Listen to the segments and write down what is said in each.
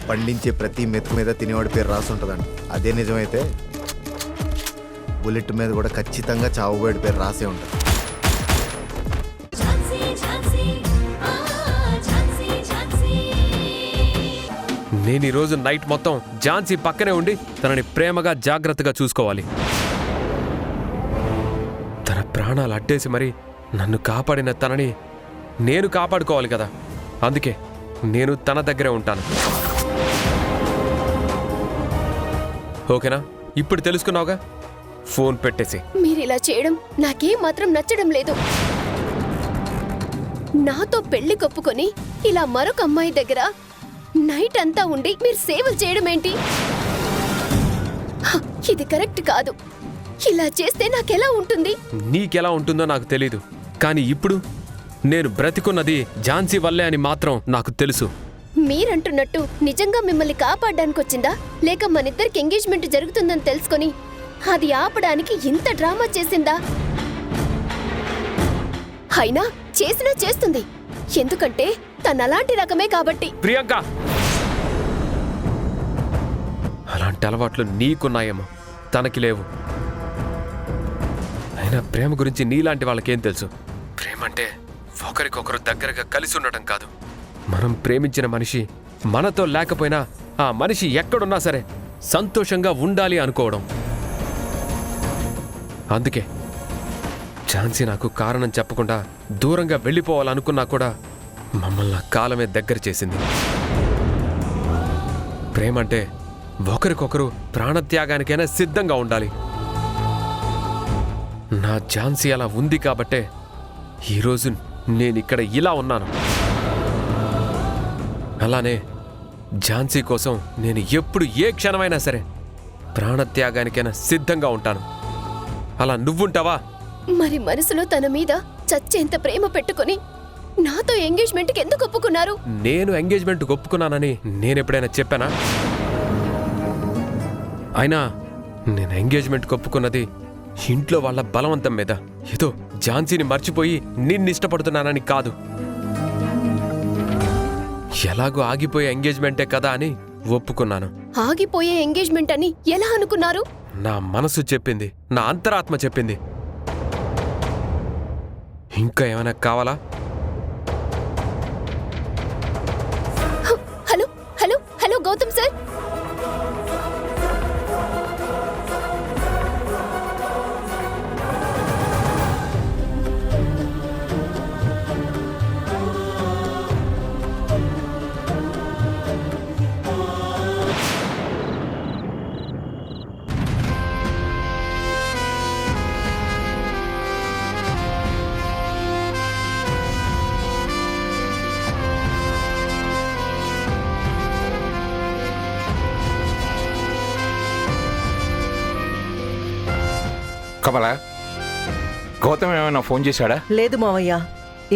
పండించే ప్రతి మెతుకు మీద తినేవాడి పేరు రాసి ఉంటుందండి. అదే నిజమైతే బుల్లెట్ మీద కూడా ఖచ్చితంగా చావుబోయేడి పేరు రాసే ఉంటుంది. నేను ఈరోజు నైట్ మొత్తం ఝాన్సీ పక్కనే ఉండి తనని ప్రేమగా జాగ్రత్తగా చూసుకోవాలి. తన ప్రాణాలు అడ్డేసి మరి నన్ను కాపాడిన తనని నేను కాపాడుకోవాలి కదా. అందుకే నేను తన దగ్గరే ఉంటాను. ఓకేనా? ఇప్పుడు తెలుసుకున్నావుగా? ఫోన్ పెట్టేసి. మీరిలా చేయడం నాకేం మాత్రం నచ్చడం లేదు. నాతో పెళ్లి కొప్పుకొని ఇలా మరొక అమ్మాయి దగ్గర నైట్ అంతా ఉండి మీరు సేవలు చేయడం ఏంటి? ఇది కరెక్ట్ కాదు. ఇలా చేస్తే నాకెలా ఉంటుంది? నీకెలా ఉంటుందో నాకు తెలీదు, కానీ ఇప్పుడు నేను బ్రతికున్నది ఝాన్సీ వల్లే అని మాత్రం నాకు తెలుసు. మీరంటున్నట్టు నిజంగా మిమ్మల్ని కాపాడడానికి వచ్చిందా, లేక మనిద్దరికి ఎంగేజ్మెంట్ జరుగుతుందని తెలుసుకొని అది ఆపడానికి ఇంత డ్రామా చేసిందా? అయినా చేసినా చేస్తుంది, ఎందుకంటే తనలాంటి రకమే కాబట్టి. ప్రియాంక, అలాంటి అలవాట్లు నీకున్నాయేమో, తనకి లేవు. అయినా ప్రేమ గురించి నీలాంటి వాళ్ళకేం తెలుసు? ప్రేమ అంటే ఒకరికొకరు దగ్గరగా కలిసి ఉండటం కాదు. మనం ప్రేమించిన మనిషి మనతో లేకపోయినా ఆ మనిషి ఎక్కడున్నా సరే సంతోషంగా ఉండాలి అనుకోవడం. అందుకే ఝాన్సీ నాకు కారణం చెప్పకుండా దూరంగా వెళ్ళిపోవాలనుకున్నా కూడా మమ్మల్ని కాలమే దగ్గర చేసింది. ప్రేమంటే ఒకరికొకరు ప్రాణత్యాగానికైనా సిద్ధంగా ఉండాలి. నా ఝాన్సీ అలా ఉంది కాబట్టే ఈరోజు నేనిక్కడ ఇలా ఉన్నాను. అలానే ఝాన్సీ కోసం నేను ఎప్పుడు ఏ క్షణమైనా సరే ప్రాణత్యాగానికైనా సిద్ధంగా ఉంటాను. అలా నువ్వుంటావా? మరి మనసులో తన మీద చచ్చేంత ప్రేమ పెట్టుకుని నాతో ఎంగేజ్మెంట్కి ఎందుకు ఒప్పుకున్నారు? నేను ఎంగేజ్మెంట్ ఒప్పుకున్నానని నేనెప్పుడైనా చెప్పానా? అయినా నేను ఎంగేజ్మెంట్ ఒప్పుకున్నది ఇంట్లో వాళ్ళ బలవంతం మీద, ఏదో ఝాన్సీని మర్చిపోయి నిన్నిష్టపడుతున్నానని కాదు. ఎలాగో ఆగిపోయే ఎంగేజ్మెంటే కదా అని ఒప్పుకున్నాను. ఆగిపోయే ఎంగేజ్మెంట్ అని ఎలా అనుకున్నారు? నా మనసు చెప్పింది, నా అంతరాత్మ చెప్పింది. ఇంకా ఏమైనా కావాలా? Hello hello hello Gautam sir, Kamala, Gautam ఏమైనా ఫోన్ చేశాడా? లేదు మావయ్య,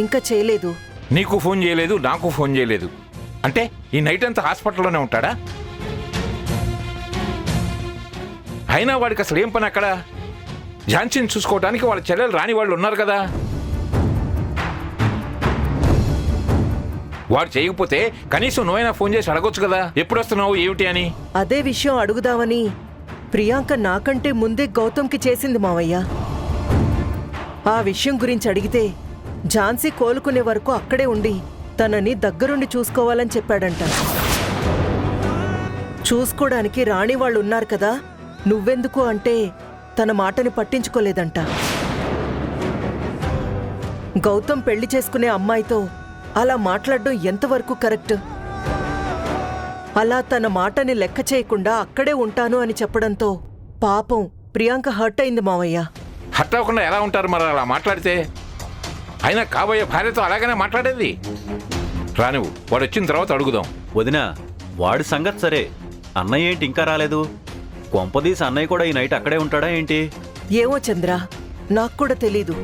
ఇంకా చేయలేదు. నీకు ఫోన్ చేయలేదు, నాకు ఫోన్ చేయలేదు అంటే ఈ నైట్ అంతా హాస్పిటల్లోనే ఉంటాడా? అయినా వాడికి అసలు ఏం పని అక్కడ? ఝాన్సీని చూసుకోవడానికి వాళ్ళ చెల్లెలు రాని వాళ్ళు ఉన్నారు కదా. వాడు చేయకపోతే కనీసం నువ్వైనా ఫోన్ చేసి అడగొచ్చు కదా, ఎప్పుడు వస్తున్నావు ఏమిటి అని. అదే విషయం అడుగుదామని ప్రియాంక నాకంటే ముందే గౌతమ్కి చేసింది మావయ్య. ఆ విషయం గురించి అడిగితే ఝాన్సీ కోలుకునే వరకు అక్కడే ఉండి తనని దగ్గరుండి చూసుకోవాలని చెప్పాడంట. చూసుకోవడానికి రాణి వాళ్ళు ఉన్నారు కదా, నువ్వెందుకు అంటే తన మాటని పట్టించుకోలేదంట. గౌతమ్ పెళ్లి చేసుకునే అమ్మాయితో అలా మాట్లాడడం ఎంతవరకు కరెక్ట్? అలా తన మాటని లెక్క చేయకుండా అక్కడే ఉంటాను అని చెప్పడంతో పాపం ప్రియాంక హర్ట్ అయింది మావయ్య. హర్ట్ అవ్వకుండా ఎలా ఉంటారు మరి అలా మాట్లాడితే? అయినా కాబోయే భార్యతో అలాగనే మాట్లాడేది. రానివ్వు, వాడు వచ్చిన తర్వాత అడుగుదాం. వదినా, వాడి సంగతి సరే, అన్నయ్య ఏంటి ఇంకా రాలేదు? కొంపదీసి అన్నయ్య కూడా ఈ నైట్ అక్కడే ఉంటాడా ఏంటి? ఏమో చంద్ర, నాకు కూడా తెలీదు.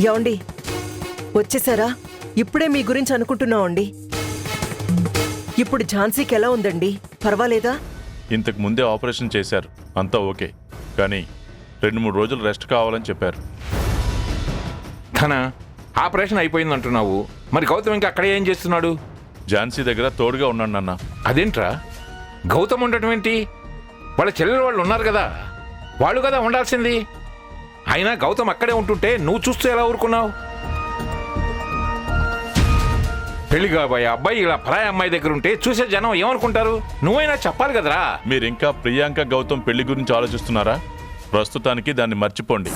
యాండి, వచ్చేసారా? ఇప్పుడే మీ గురించి అనుకుంటున్నామండి. ఇప్పుడు ఝాన్సీకి ఎలా ఉందండి? పర్వాలేదా? ఇంతకు ముందే ఆపరేషన్ చేశారు, అంతా ఓకే. కానీ 2-3 రోజులు రెస్ట్ కావాలని చెప్పారు. ధన ఆపరేషన్ అయిపోయింది అంటున్నావు, మరి గౌతమ్ ఇంకా అక్కడే ఏం చేస్తున్నాడు? ఝాన్సీ దగ్గర తోడుగా ఉన్నాడు నాన్న. అదేంట్రా గౌతమ్ ఉండటం ఏంటి? వాళ్ళ చెల్లెలు వాళ్ళు ఉన్నారు కదా, వాళ్ళు కదా ఉండాల్సింది. అయినా గౌతమ్ అక్కడే ఉంటుంటే నువ్వు చూస్తూ ఎలా ఊరుకున్నావు? పెళ్లి కాబోయే అబ్బాయి ఇలా పరాయి అమ్మాయి దగ్గర ఉంటే చూసే జనం ఏమనుకుంటారు? నువ్వైనా చెప్పాలి కదరా. మీరు ఇంకా ప్రియాంక గౌతమ్ పెళ్లి గురించి ఆలోచిస్తున్నారా? ప్రస్తుతానికి దాన్ని మర్చిపోండి.